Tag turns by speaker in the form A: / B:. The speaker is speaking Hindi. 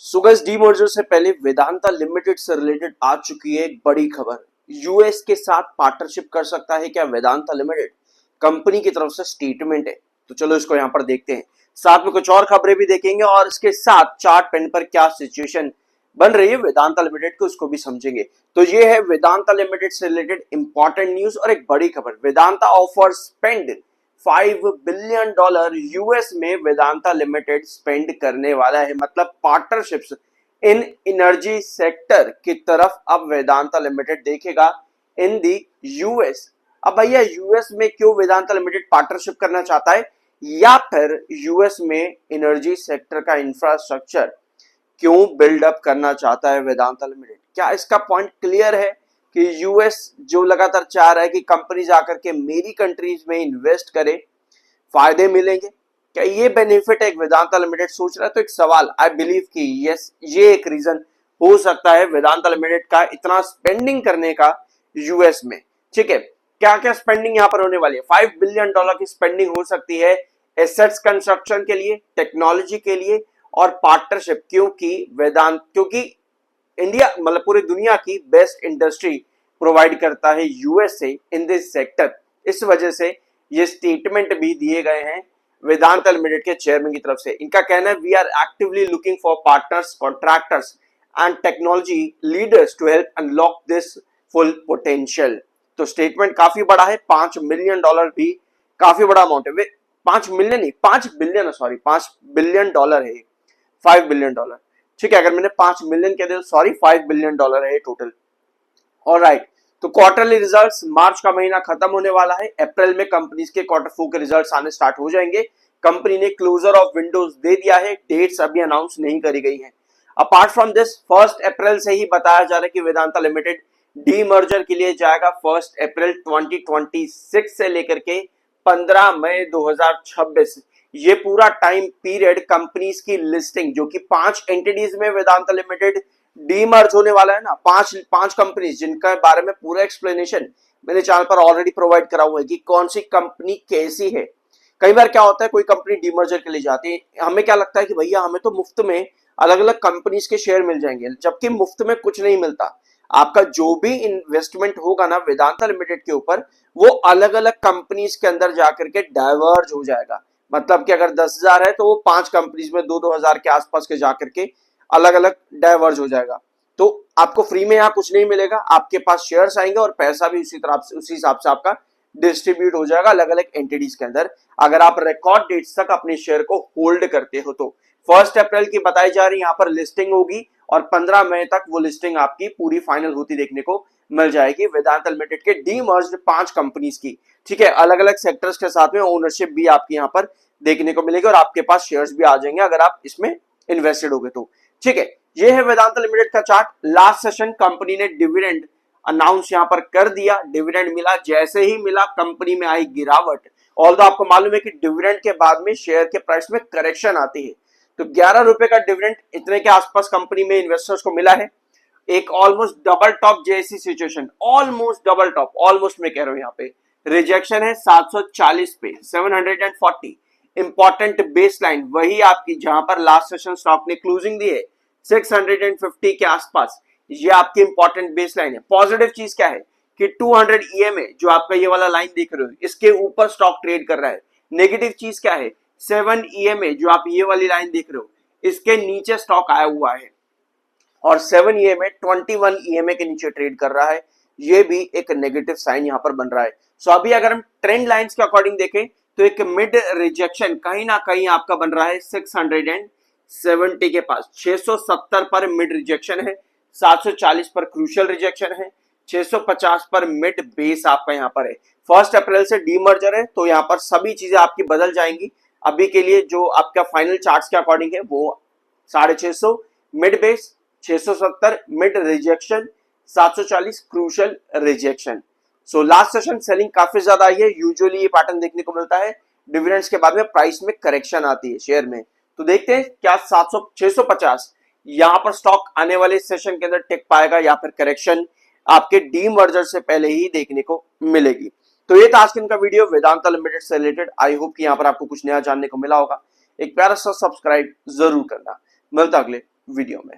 A: सुगस डीमर्जर से पहले वेदांता लिमिटेड से रिलेटेड आ चुकी है एक बड़ी खबर। यूएस के साथ पार्टनरशिप कर सकता है क्या वेदांता लिमिटेड? कंपनी की तरफ से स्टेटमेंट है। तो चलो इसको यहां पर देखते हैं, साथ में कुछ और खबरें भी देखेंगे और इसके साथ चार्ट पेन पर क्या सिचुएशन बन रही है वेदांता लिमिटेड को उसको भी समझेंगे। तो ये है वेदांता लिमिटेड से रिलेटेड इंपॉर्टेंट न्यूज और एक बड़ी खबर। Vedanta offer spend $5 billion US में वेदांता लिमिटेड स्पेंड करने वाला है। मतलब पार्टनरशिप्स इन एनर्जी सेक्टर की तरफ अब वेदांता लिमिटेड देखेगा इन दी यूएस। अब भैया यूएस में क्यों वेदांता लिमिटेड पार्टनरशिप करना चाहता है, या फिर यूएस में एनर्जी सेक्टर का इंफ्रास्ट्रक्चर क्यों बिल्डअप करना चाहता है वेदांता लिमिटेड? क्या इसका पॉइंट क्लियर है कि यूएस जो लगातार चाह रहा है कि कंपनी जाकर के मेरी कंट्रीज में इन्वेस्ट करे, फायदे मिलेंगे? क्या ये बेनिफिट है एक वेदांता लिमिटेड सोच रहा है? तो एक सवाल, आई बिलीव कि यस, ये एक रीजन हो सकता है वेदांता लिमिटेड का इतना स्पेंडिंग करने का यूएस में। ठीक है, क्या क्या स्पेंडिंग यहां पर होने वाली है? $5 बिलियन की स्पेंडिंग हो सकती है एसेट्स कंस्ट्रक्शन के लिए, टेक्नोलॉजी के लिए और पार्टनरशिप। क्योंकि इंडिया मतलब पूरी दुनिया की बेस्ट इंडस्ट्री प्रोवाइड करता है यूएसए इन दिस सेक्टर। इस वजह से ये स्टेटमेंट भी दिए गए हैं वेदांता लिमिटेड के चेयरमैन की तरफ से। इनका कहना है we are actively looking for partners, contractors and technology leaders to help unlock this full potential. तो स्टेटमेंट काफी बड़ा है, $5 मिलियन भी काफी बड़ा अमाउंट है। 5 मिलियन नहीं, 5 बिलियन, सॉरी $5 बिलियन है, $5 बिलियन। ठीक है, अगर मैंने 5 मिलियन कह दिया सॉरी, $5 बिलियन है टोटल। ऑलराइट, तो क्वार्टरली रिजल्ट्स, मार्च का महीना खत्म होने वाला है, अप्रैल में कंपनीज के क्वार्टर 4 के रिजल्ट्स आने स्टार्ट हो जाएंगे। कंपनी ने क्लोजर ऑफ विंडोज दे दिया है, डेट्स अभी अनाउंस नहीं करी गई है। अपार्ट फ्रॉम दिस 1 अप्रैल से ही बताया जा रहा है कि वेदांता लिमिटेड डीमर्जर के लिए जाएगा 1 अप्रैल 2026 से लेकर के 15 मई 2026। ये पूरा टाइम पीरियड कंपनीज की लिस्टिंग, जो कि 5 एंटिटीज में वेदांता लिमिटेड डीमर्ज होने वाला है ना, पांच कंपनीज जिनका बारे में पूरा एक्सप्लेनेशन मेरे चैनल पर ऑलरेडी प्रोवाइड करा हुआ है कि कौन सी कंपनी कैसी है। कई बार क्या होता है, कोई कंपनी डीमर्जर के लिए जाती है, हमें क्या लगता है कि भैया हमें तो मुफ्त में अलग अलग कंपनीज के शेयर मिल जाएंगे, जबकि मुफ्त में कुछ नहीं मिलता। आपका जो भी इन्वेस्टमेंट होगा ना वेदांता लिमिटेड के ऊपर, वो अलग अलग कंपनीज के अंदर जाकर के डाइवर्ज हो जाएगा। मतलब कि अगर 10,000 है तो वो 5 कंपनीज में 2-2 हजार के आसपास के जाकर के अलग अलग डाइवर्ज हो जाएगा। तो आपको फ्री में यहाँ कुछ नहीं मिलेगा, आपके पास शेयर्स आएंगे और पैसा भी उसी तरह से, उसी हिसाब से आपका डिस्ट्रीब्यूट हो जाएगा अलग अलग एंटिटीज के अंदर, अगर आप रिकॉर्ड डेट्स तक अपने शेयर को होल्ड करते हो तो। 1 अप्रैल की बताई जा रही यहाँ पर लिस्टिंग होगी और 15 मई तक वो लिस्टिंग आपकी पूरी फाइनल होती देखने को मिल जाएगी वेदांता लिमिटेड के डीमर्ज्ड 5 कंपनीज की। ठीक है, अलग अलग सेक्टर्स के साथ में ओनरशिप भी आपकी यहाँ पर देखने को मिलेगी और आपके पास शेयर्स भी आ जाएंगे अगर आप इसमें इन्वेस्टेड हो गए तो। ठीक है, ये है वेदांता लिमिटेड का चार्ट। लास्ट सेशन कंपनी ने डिविडेंड अनाउंस यहां पर कर दिया, डिविडेंड मिला, जैसे ही मिला कंपनी में आई गिरावट। ऑल्दो आपको मालूम है कि डिविडेंड के बाद में शेयर के प्राइस में करेक्शन आती है, तो ₹11 का डिविडेंड इतने के आसपास कंपनी में इन्वेस्टर्स को मिला है। एक ऑलमोस्ट डबल टॉप जैसी situation, almost double top, almost मैं कह रहा हूं, यहाँ पे रिजेक्शन है 740 पे, 740 इंपॉर्टेंट बेस लाइन वही आपकी जहां पर लास्ट सेशन स्टॉक ने क्लोजिंग दी है 650 के आसपास, ये आपकी इंपॉर्टेंट बेस लाइन है। पॉजिटिव चीज क्या है कि 200 EMA जो आपका ये वाला लाइन देख रहे हो, इसके ऊपर स्टॉक ट्रेड कर रहा है। नेगेटिव चीज क्या है, 7 EMA जो आप ये वाली लाइन देख रहे हो, इसके नीचे स्टॉक आया हुआ है और 7 EMA 21 EMA के नीचे ट्रेड कर रहा है, ये भी एक नेगेटिव साइन यहां पर बन रहा है। सो अभी अगर हम ट्रेंड लाइंस के अकॉर्डिंग देखें तो एक मिड रिजेक्शन कहीं ना कहीं आपका बन रहा है 670 के पास, 670 पर मिड रिजेक्शन है, 740 पर क्रूशियल रिजेक्शन है, 650 पर मिड बेस आपका यहाँ पर है। 1 अप्रैल से डीमर्जर है तो यहाँ पर सभी चीजें आपकी बदल जाएंगी। अभी के लिए जो आपका फाइनल चार्ट्स के अकॉर्डिंग है वो 650 mid base, 670 mid rejection, 740 crucial rejection. So last session selling काफी ज्यादा आई है, यूजुअली ये पैटर्न देखने को मिलता है, डिविडेंड्स के बाद में प्राइस में करेक्शन आती है शेयर में। तो देखते हैं क्या 650 यहां पर स्टॉक आने वाले सेशन के अंदर टिक पाएगा या फिर करेक्शन आपके डीमर्जर से पहले ही देखने को मिलेगी। तो ये था आज का वीडियो वेदांता लिमिटेड से रिलेटेड। आई होप कि यहां पर आपको कुछ नया जानने को मिला होगा। एक प्यारा सा सब्सक्राइब जरूर करना। मिलता अगले वीडियो में।